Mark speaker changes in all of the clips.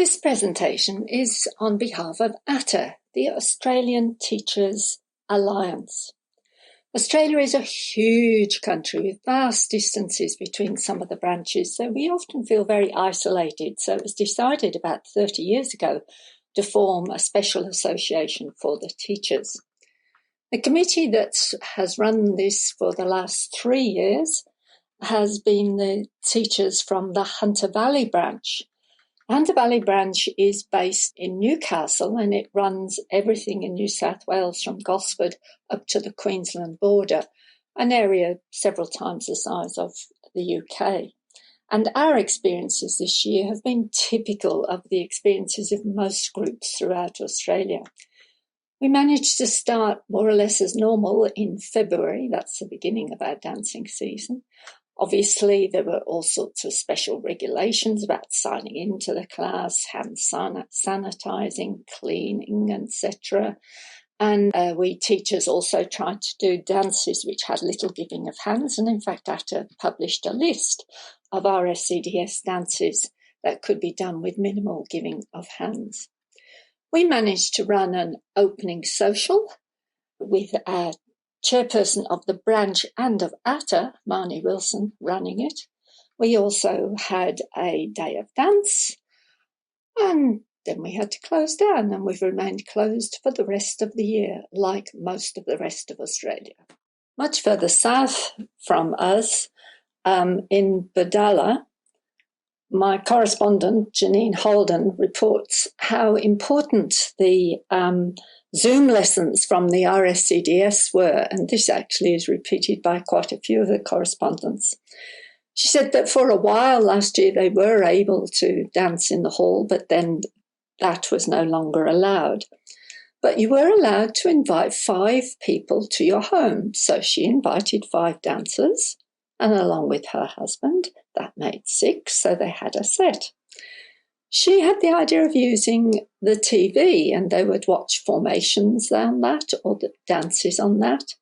Speaker 1: This presentation is on behalf of ATTA, the Australian Teachers Alliance. Australia is a huge country with vast distances between some of the branches, so we often feel very isolated. So it was decided about 30 years ago to form a special association for the teachers. The committee that has run this for the last 3 years has been the teachers from the Hunter Valley branch. Hunter Valley branch is based in Newcastle and it runs everything in New South Wales from Gosford up to the Queensland border, an area several times the size of the UK. And our experiences this year have been typical of the experiences of most groups throughout Australia. We managed to start more or less as normal in February, that's the beginning of our dancing season. Obviously, there were all sorts of special regulations about signing into the class, hand sanitising, cleaning, etc. And we teachers also tried to do dances which had little giving of hands. And in fact, ATTA published a list of RSCDS dances that could be done with minimal giving of hands. We managed to run an opening social with our chairperson of the branch and of ATTA, Marnie Wilson, running it. We also had a day of dance, and then we had to close down, and we've remained closed for the rest of the year, like most of the rest of Australia. Much further south from us, in Badalla, my correspondent, Janine Holden, reports how important the Zoom lessons from the RSCDS were, and this actually is repeated by quite a few of the correspondents. She said that for a while last year they were able to dance in the hall, but then that was no longer allowed. But you were allowed to invite 5 people to your home, so she invited 5 dancers, and along with her husband, that made 6, so they had a set. She had the idea of using the TV, and they would watch formations on that or the dances on that.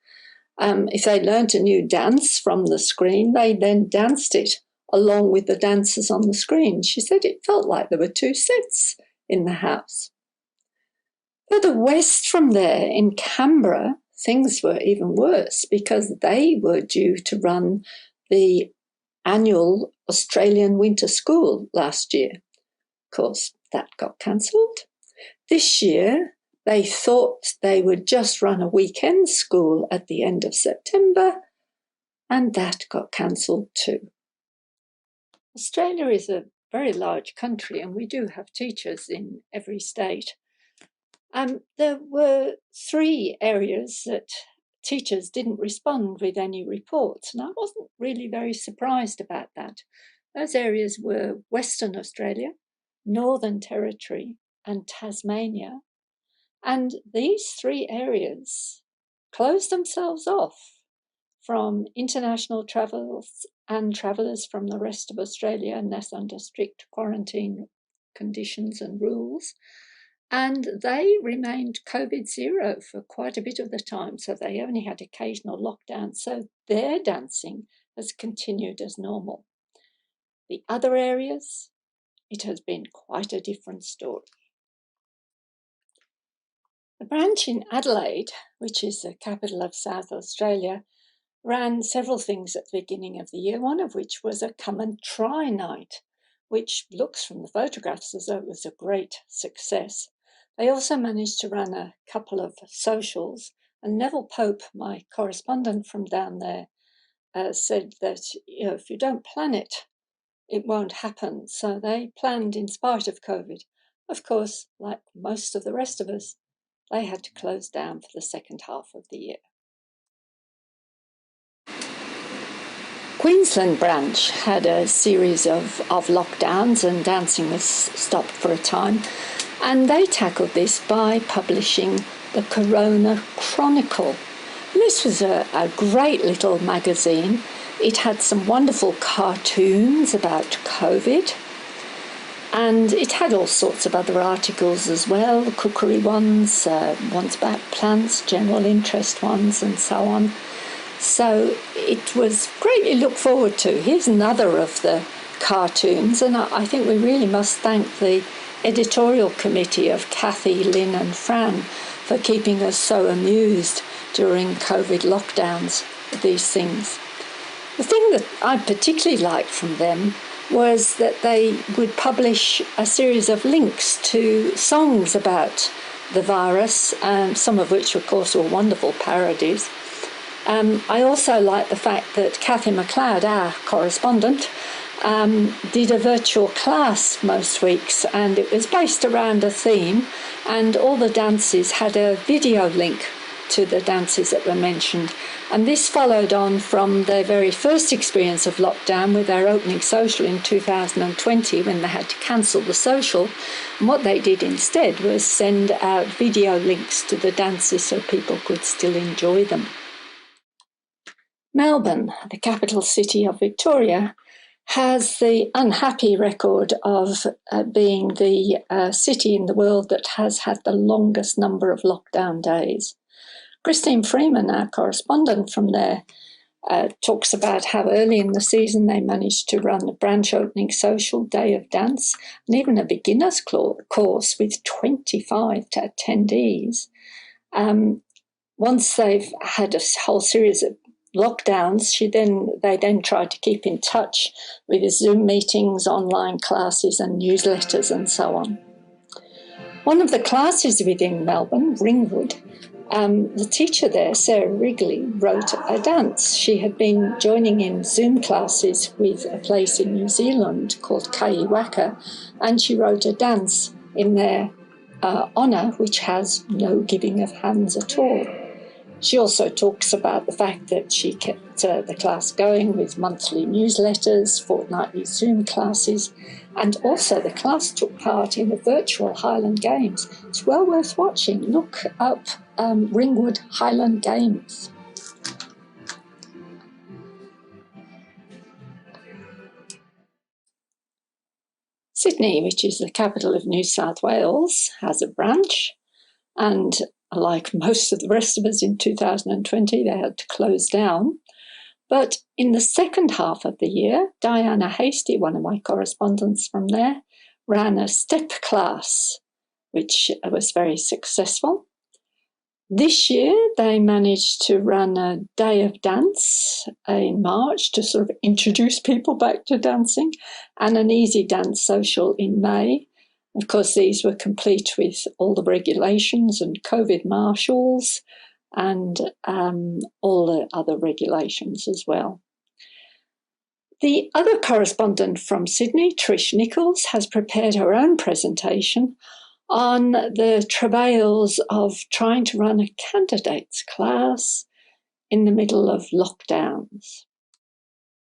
Speaker 1: If they learnt a new dance from the screen, they then danced it along with the dancers on the screen. She said it felt like there were 2 sets in the house. Further west from there, in Canberra, things were even worse because they were due to run the annual Australian Winter School last year. Of course, that got cancelled. This year, they thought they would just run a weekend school at the end of September, and that got cancelled too. Australia is a very large country, and we do have teachers in every state. There were 3 areas that teachers didn't respond with any reports, and I wasn't really very surprised about that. Those areas were Western Australia, Northern Territory, and Tasmania. And these 3 areas closed themselves off from international travels and travellers from the rest of Australia, and that's under strict quarantine conditions and rules. And they remained COVID-0 for quite a bit of the time, so they only had occasional lockdowns, so their dancing has continued as normal. The other areas, it has been quite a different story. The branch in Adelaide, which is the capital of South Australia, ran several things at the beginning of the year, one of which was a come and try night, which looks from the photographs as though it was a great success. They also managed to run a couple of socials, and Neville Pope, my correspondent from down there, said that if you don't plan it, it won't happen. So they planned in spite of COVID. Of course, like most of the rest of us, they had to close down for the second half of the year. Queensland branch had a series of lockdowns, and dancing was stopped for a time. And they tackled this by publishing the Corona Chronicle. And this was a great little magazine. It had some wonderful cartoons about COVID, and it had all sorts of other articles as well, cookery ones, ones about plants, general interest ones, and so on. So it was greatly looked forward to. Here's another of the cartoons, and I think we really must thank the editorial committee of Kathy, Lynn and Fran for keeping us so amused during COVID lockdowns with these things. The thing that I particularly liked from them was that they would publish a series of links to songs about the virus, some of which, of course, were wonderful parodies. I also like the fact that Kathy McLeod, our correspondent, did a virtual class most weeks, and it was based around a theme, and all the dances had a video link to the dances that were mentioned. And this followed on from their very first experience of lockdown with their opening social in 2020, when they had to cancel the social. And what they did instead was send out video links to the dances so people could still enjoy them. Melbourne, the capital city of Victoria, has the unhappy record of being the city in the world that has had the longest number of lockdown days. Christine Freeman, our correspondent from there, talks about how early in the season they managed to run a branch opening social, day of dance, and even a beginner's course with 25 attendees. Once they've had a whole series of lockdowns, they then tried to keep in touch with Zoom meetings, online classes and newsletters and so on. One of the classes within Melbourne, Ringwood, the teacher there, Sarah Wrigley, wrote a dance. She had been joining in Zoom classes with a place in New Zealand called Kaiwaka, and she wrote a dance in their honour, which has no giving of hands at all. She also talks about the fact that she kept the class going with monthly newsletters, fortnightly Zoom classes, and also the class took part in the virtual Highland Games. It's well worth watching. Look up Ringwood Highland Games. Sydney, which is the capital of New South Wales, has a branch, and like most of the rest of us in 2020, they had to close down. But in the second half of the year, Diana Hasty, one of my correspondents from there, ran a step class, which was very successful. This year, they managed to run a day of dance in March to sort of introduce people back to dancing, and an easy dance social in May. Of course, these were complete with all the regulations and COVID marshals and all the other regulations as well. The other correspondent from Sydney, Trish Nichols, has prepared her own presentation on the travails of trying to run a candidates class in the middle of lockdowns.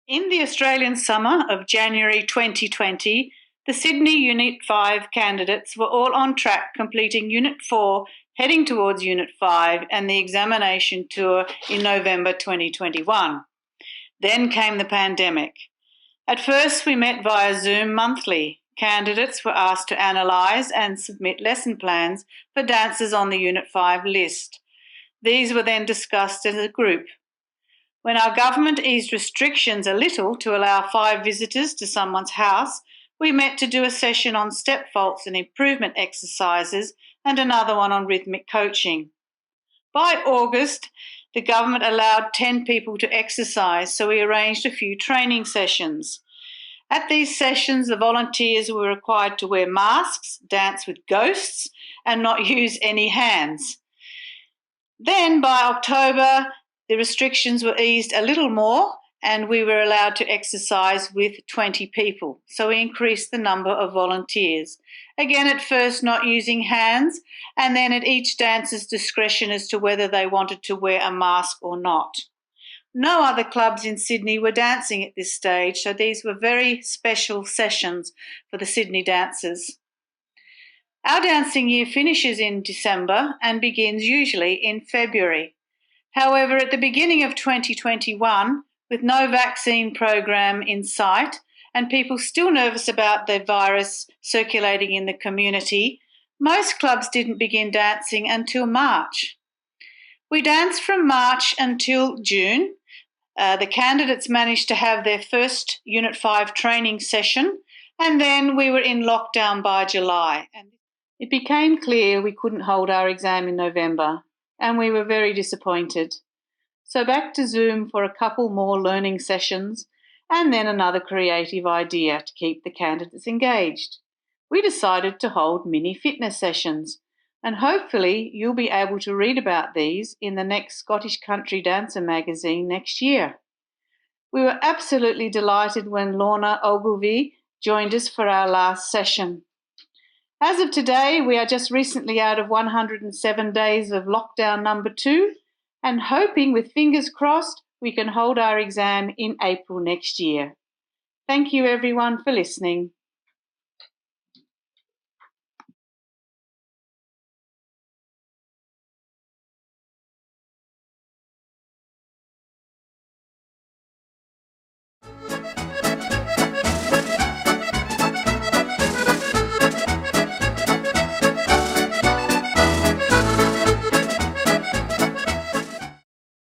Speaker 2: In the Australian summer of January 2020, the Sydney Unit 5 candidates were all on track completing Unit 4, heading towards Unit 5 and the examination tour in November 2021. Then came the pandemic. At first, we met via Zoom monthly. Candidates were asked to analyse and submit lesson plans for dancers on the Unit 5 list. These were then discussed as a group. When our government eased restrictions a little to allow 5 visitors to someone's house, we met to do a session on step faults and improvement exercises and another one on rhythmic coaching. By August, the government allowed 10 people to exercise, so we arranged a few training sessions. At these sessions, the volunteers were required to wear masks, dance with ghosts, and not use any hands. Then, by October, the restrictions were eased a little more, and we were allowed to exercise with 20 people. So we increased the number of volunteers. Again, at first not using hands, and then at each dancer's discretion as to whether they wanted to wear a mask or not. No other clubs in Sydney were dancing at this stage, so these were very special sessions for the Sydney dancers. Our dancing year finishes in December and begins usually in February. However, at the beginning of 2021, with no vaccine program in sight and people still nervous about the virus circulating in the community, most clubs didn't begin dancing until March. We danced from March until June. The candidates managed to have their first Unit 5 training session, And then we were in lockdown by July, and it became clear we couldn't hold our exam in November, and we were very disappointed. So back to Zoom for a couple more learning sessions, and then another creative idea to keep the candidates engaged. We decided to hold mini fitness sessions, and hopefully you'll be able to read about these in the next Scottish Country Dancer magazine next year. We were absolutely delighted when Lorna Ogilvie joined us for our last session. As of today, we are just recently out of 107 days of lockdown number 2, and hoping with fingers crossed we can hold our exam in April next year. Thank you everyone for listening.